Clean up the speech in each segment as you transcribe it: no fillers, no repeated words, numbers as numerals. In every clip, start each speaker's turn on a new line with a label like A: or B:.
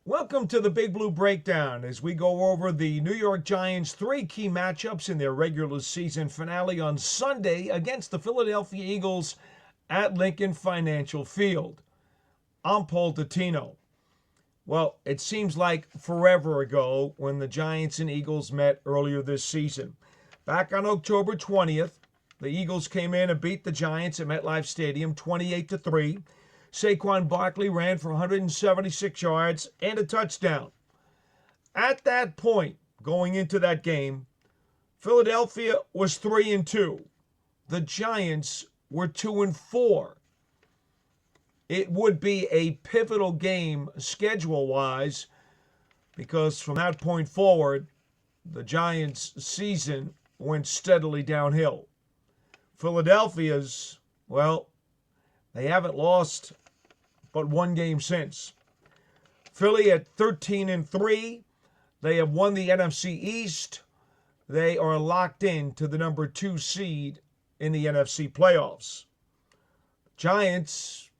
A: Welcome to the Big Blue Breakdown as we go over the New York Giants' three key matchups in their regular season finale on Sunday against the Philadelphia Eagles at Lincoln Financial Field. I'm Paul Dottino. Well, it seems like forever ago when the Giants and Eagles met earlier this season. Back on October 20th, the Eagles came in and beat the Giants at MetLife Stadium 28-3. Saquon Barkley ran for 176 yards and a touchdown. At that point, going into that game, Philadelphia was 3-2. The Giants were 2-4. It would be a pivotal game schedule-wise because from that point forward, the Giants' season went steadily downhill. Philadelphia's, well, they haven't lost but one game since. Philly at 13-3. They have won the NFC East. They are locked in to the number 2 seed in the NFC playoffs. Giants,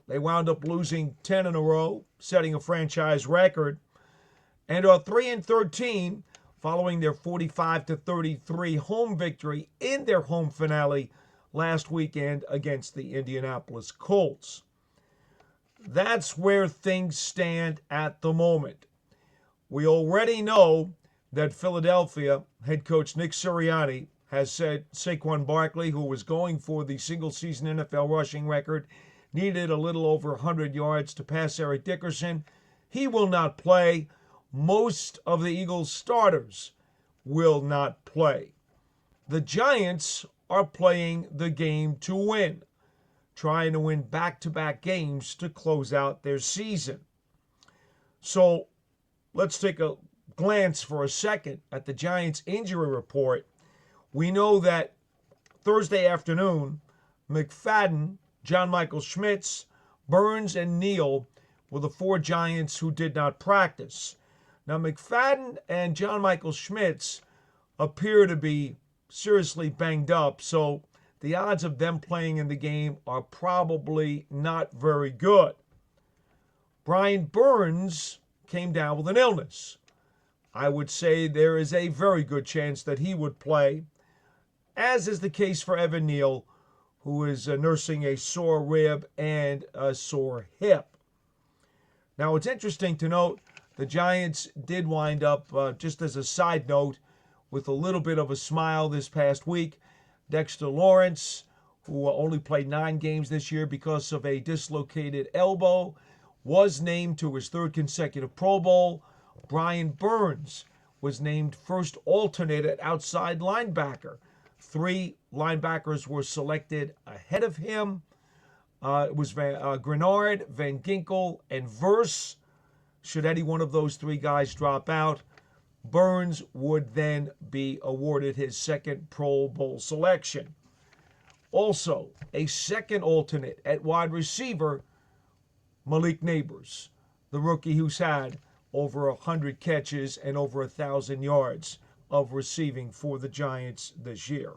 A: they wound up losing 10 in a row, setting a franchise record, and are 3-13 following their 45-33 home victory in their home finale last weekend against the Indianapolis Colts. That's where things stand at the moment. We already know that Philadelphia head coach Nick Sirianni has said Saquon Barkley, who was going for the single-season NFL rushing record, needed a little over 100 yards to pass Eric Dickerson. He will not play. Most of the Eagles starters will not play. The Giants are playing the game to win, trying to win back-to-back games to close out their season. So let's take a glance for a second at the Giants' injury report. We know that Thursday afternoon, McFadden, John Michael Schmitz, Burns, and Neal were the 4 Giants who did not practice. Now, McFadden and John Michael Schmitz appear to be seriously banged up, so the odds of them playing in the game are probably not very good. Brian Burns came down with an illness. I would say there is a very good chance that he would play, as is the case for Evan Neal, who is nursing a sore rib and a sore hip. Now, it's interesting to note the Giants did wind up, just as a side note, with a little bit of a smile this past week. Dexter Lawrence, who only played 9 games this year because of a dislocated elbow, was named to his 3rd consecutive Pro Bowl. Brian Burns was named first alternate at outside linebacker. 3 linebackers were selected ahead of him. It was Grenard, Van Ginkel, and Verse. Should any one of those 3 guys drop out, Burns would then be awarded his 2nd Pro Bowl selection. Also, a 2nd alternate at wide receiver, Malik Nabers, the rookie who's had over 100 catches and over 1,000 yards of receiving for the Giants this year.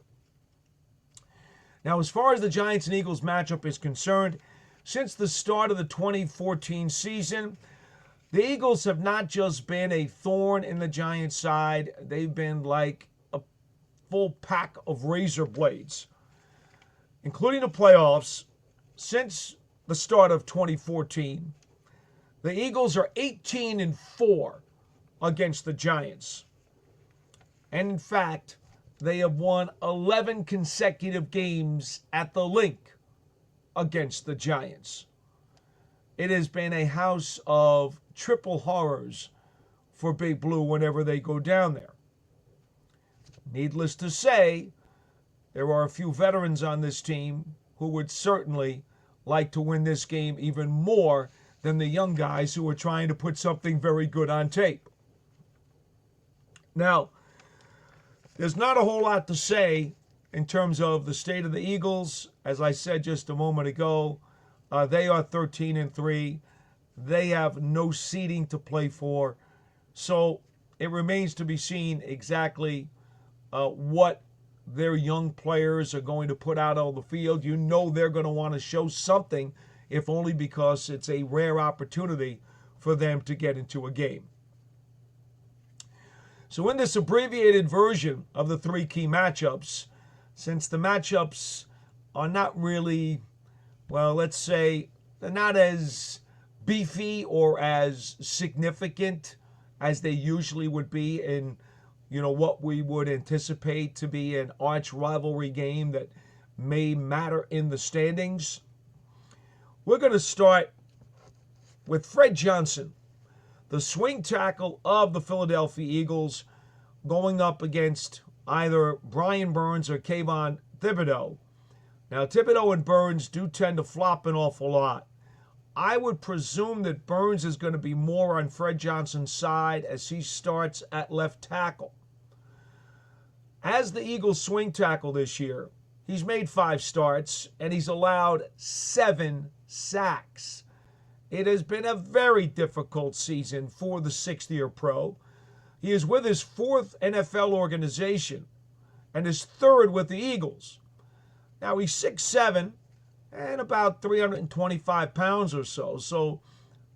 A: Now, as far as the Giants and Eagles matchup is concerned, since the start of the 2014 season, the Eagles have not just been a thorn in the Giants' side, they've been like a full pack of razor blades. Including the playoffs, since the start of 2014, the Eagles are 18-4 against the Giants. And in fact, they have won 11 consecutive games at the Link against the Giants. It has been a house of triple horrors for Big Blue whenever they go down there. Needless to say, there are a few veterans on this team who would certainly like to win this game even more than the young guys who are trying to put something very good on tape. Now, there's not a whole lot to say in terms of the state of the Eagles. As I said just a moment ago, they are 13-3. They have no seeding to play for. So it remains to be seen exactly what their young players are going to put out on the field. They're going to want to show something, if only because it's a rare opportunity for them to get into a game. So in this abbreviated version of the three key matchups, since the matchups are not really, well, let's say they're not as beefy or as significant as they usually would be in, what we would anticipate to be an arch rivalry game that may matter in the standings. We're going to start with Fred Johnson, the swing tackle of the Philadelphia Eagles, going up against either Brian Burns or Kayvon Thibodeaux. Now, Thibodeaux and Burns do tend to flop an awful lot. I would presume that Burns is going to be more on Fred Johnson's side as he starts at left tackle. As the Eagles swing tackle this year, he's made 5 starts and he's allowed 7 sacks. It has been a very difficult season for the 6th-year pro. He is with his 4th NFL organization and his 3rd with the Eagles. Now, he's 6'7", and about 325 pounds or so. So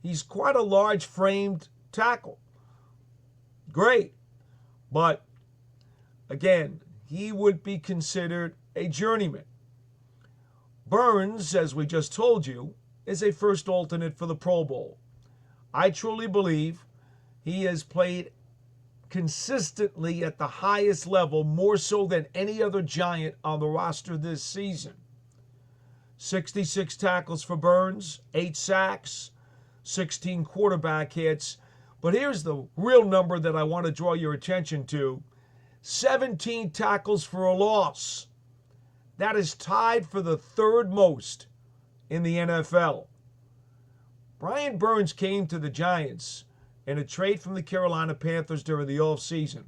A: he's quite a large-framed tackle. Great. But, again, he would be considered a journeyman. Burns, as we just told you, is a first alternate for the Pro Bowl. I truly believe he has played consistently at the highest level, more so than any other Giant on the roster this season. 66 tackles for Burns, 8 sacks, 16 quarterback hits. But here's the real number that I want to draw your attention to. 17 tackles for a loss. That is tied for the 3rd most in the NFL. Brian Burns came to the Giants in a trade from the Carolina Panthers during the offseason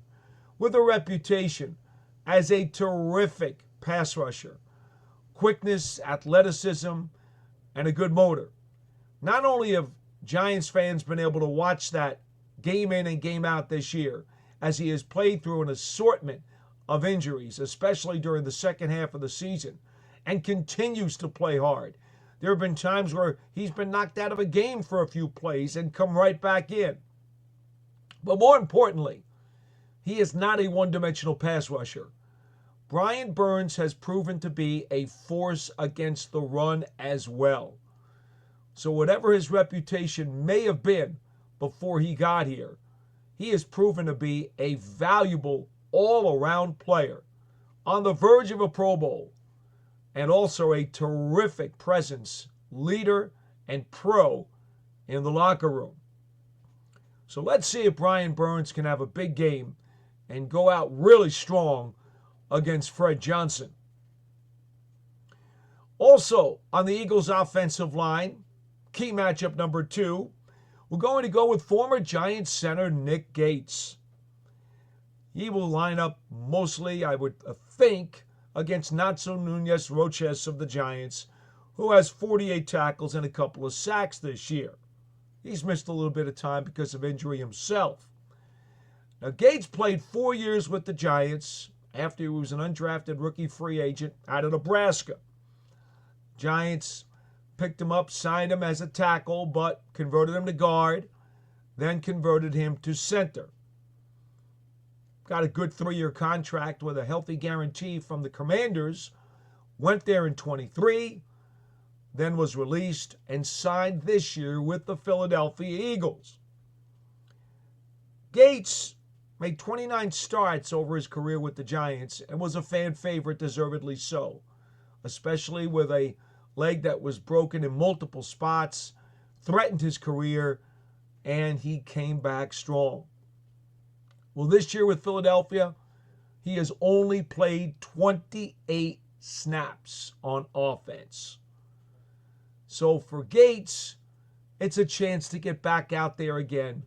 A: with a reputation as a terrific pass rusher. Quickness, athleticism, and a good motor. Not only have Giants fans been able to watch that game in and game out this year, as he has played through an assortment of injuries, especially during the second half of the season, and continues to play hard. There have been times where he's been knocked out of a game for a few plays and come right back in. But more importantly, he is not a one-dimensional pass rusher. Brian Burns has proven to be a force against the run as well. So whatever his reputation may have been before he got here, he has proven to be a valuable all-around player on the verge of a Pro Bowl, and also a terrific presence, leader, and pro in the locker room. So let's see if Brian Burns can have a big game and go out really strong against Fred Johnson. Also, on the Eagles' offensive line, key matchup number 2, we're going to go with former Giants center Nick Gates. He will line up mostly, I would think, against Nacho Nunez-Roches of the Giants, who has 48 tackles and a couple of sacks this year. He's missed a little bit of time because of injury himself. Now, Gates played 4 years with the Giants after he was an undrafted rookie free agent out of Nebraska. Giants picked him up, signed him as a tackle, but converted him to guard, then converted him to center. Got a good 3-year contract with a healthy guarantee from the Commanders, went there in 23, then was released and signed this year with the Philadelphia Eagles. Gates made 29 starts over his career with the Giants and was a fan favorite, deservedly so, especially with a leg that was broken in multiple spots, threatened his career, and he came back strong. Well, this year with Philadelphia, he has only played 28 snaps on offense. So for Gates, it's a chance to get back out there again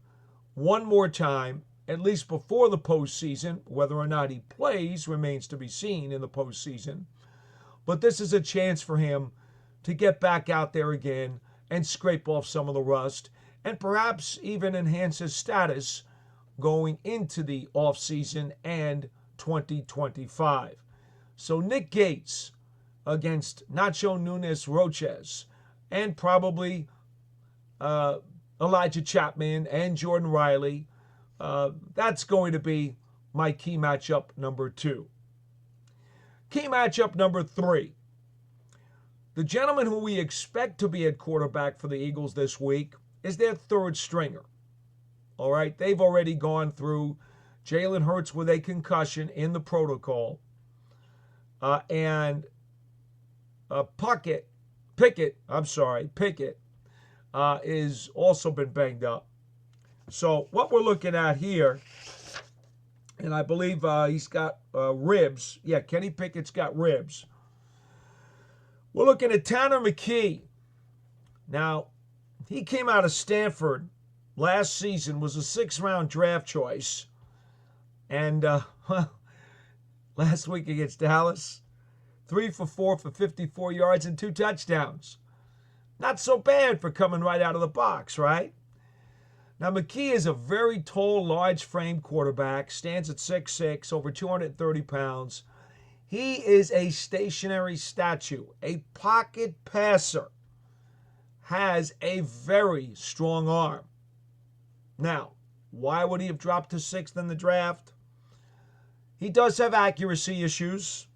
A: one more time, at least before the postseason. Whether or not he plays remains to be seen in the postseason. But this is a chance for him to get back out there again and scrape off some of the rust and perhaps even enhance his status going into the offseason and 2025. So Nick Gates against Nacho Nunez-Roches, and probably Elijah Chapman and Jordan Riley. That's going to be my key matchup number 2. Key matchup number 3. The gentleman who we expect to be at quarterback for the Eagles this week is their third stringer. All right, they've already gone through Jalen Hurts with a concussion in the protocol. And Pickett is also been banged up. So what we're looking at here, and I believe he's got ribs. Yeah, Kenny Pickett's got ribs. We're looking at Tanner McKee. Now, he came out of Stanford last season, was a 6th-round draft choice. And last week against Dallas, 3 for 4 for 54 yards and 2 touchdowns. Not so bad for coming right out of the box, right? Now, McKee is a very tall, large-framed quarterback, stands at 6'6", over 230 pounds. He is a stationary statue, a pocket passer, has a very strong arm. Now, why would he have dropped to 6th in the draft? He does have accuracy issues.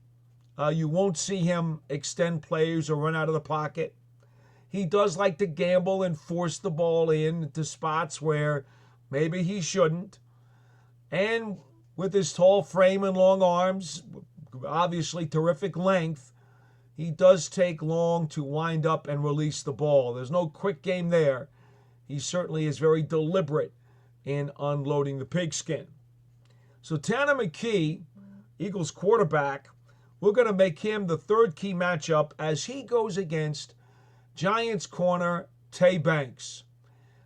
A: You won't see him extend plays or run out of the pocket. He does like to gamble and force the ball into spots where maybe he shouldn't. And with his tall frame and long arms, obviously terrific length, he does take long to wind up and release the ball. There's no quick game there. He certainly is very deliberate in unloading the pigskin. So Tanner McKee, Eagles quarterback, we're going to make him the third key matchup as he goes against Giants corner Tay Banks.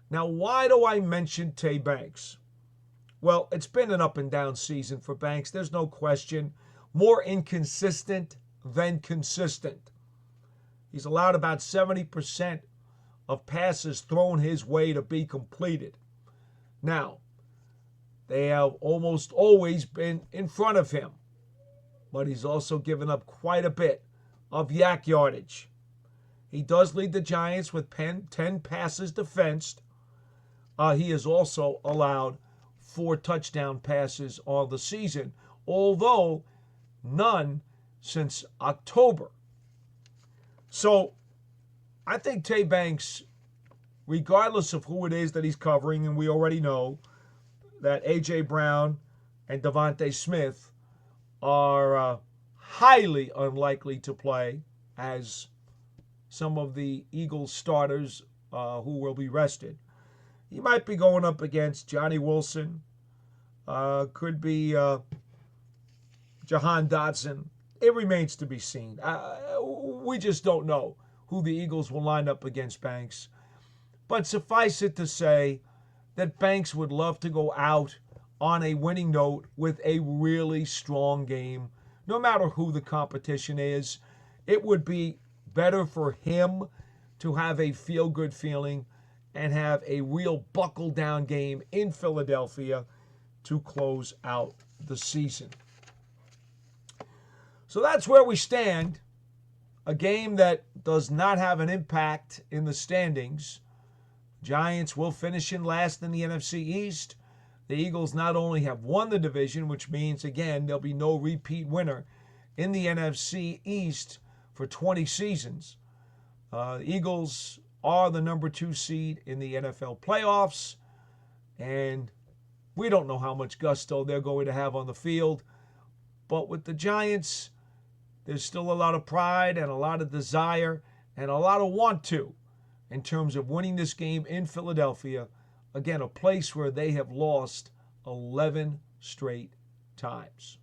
A: Now, why do I mention Tay Banks? Well, it's been an up and down season for Banks. There's no question. More inconsistent than consistent. He's allowed about 70% of passes thrown his way to be completed. Now, they have almost always been in front of him, but he's also given up quite a bit of yak yardage. He does lead the Giants with 10 passes defensed. He has also allowed 4 touchdown passes on the season, although none since October. So I think Tay Banks, regardless of who it is that he's covering, and we already know that A.J. Brown and Devontae Smith are highly unlikely to play as some of the Eagles starters who will be rested. He might be going up against Johnny Wilson, could be Jahan Dotson. It remains to be seen. We just don't know who the Eagles will line up against Banks. But suffice it to say that Banks would love to go out on a winning note with a really strong game. No matter who the competition is, it would be better for him to have a feel-good feeling and have a real buckle-down game in Philadelphia to close out the season. So that's where we stand. A game that does not have an impact in the standings. Giants will finish in last in the NFC East. The Eagles not only have won the division, which means, again, there'll be no repeat winner in the NFC East for 20 seasons. The Eagles are the number 2 seed in the NFL playoffs, and we don't know how much gusto they're going to have on the field. But with the Giants, there's still a lot of pride and a lot of desire and a lot of want to in terms of winning this game in Philadelphia. Again, a place where they have lost 11 straight times.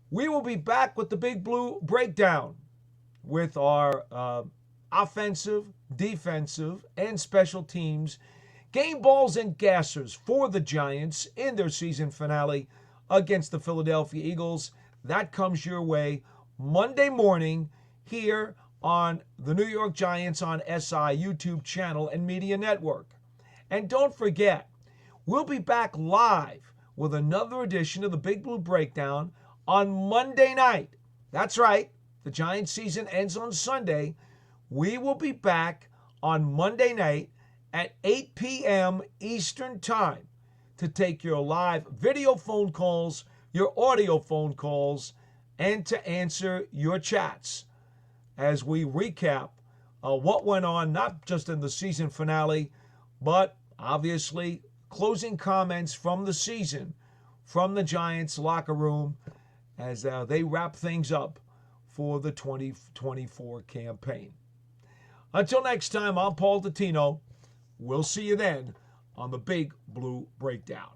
A: We will be back with the Big Blue Breakdown with our offensive, defensive, and special teams game balls and gassers for the Giants in their season finale against the Philadelphia Eagles. That comes your way Monday morning here on the New York Giants on SI YouTube channel and media network. And don't forget, we'll be back live with another edition of the Big Blue Breakdown on Monday night. That's right, the Giants season ends on Sunday. We will be back on Monday night at 8 p.m. Eastern Time to take your live video phone calls, your audio phone calls, and to answer your chats as we recap what went on, not just in the season finale, but obviously closing comments from the season from the Giants locker room as they wrap things up for the 2024 campaign. Until next time, I'm Paul Dottino. We'll see you then on the Big Blue Breakdown.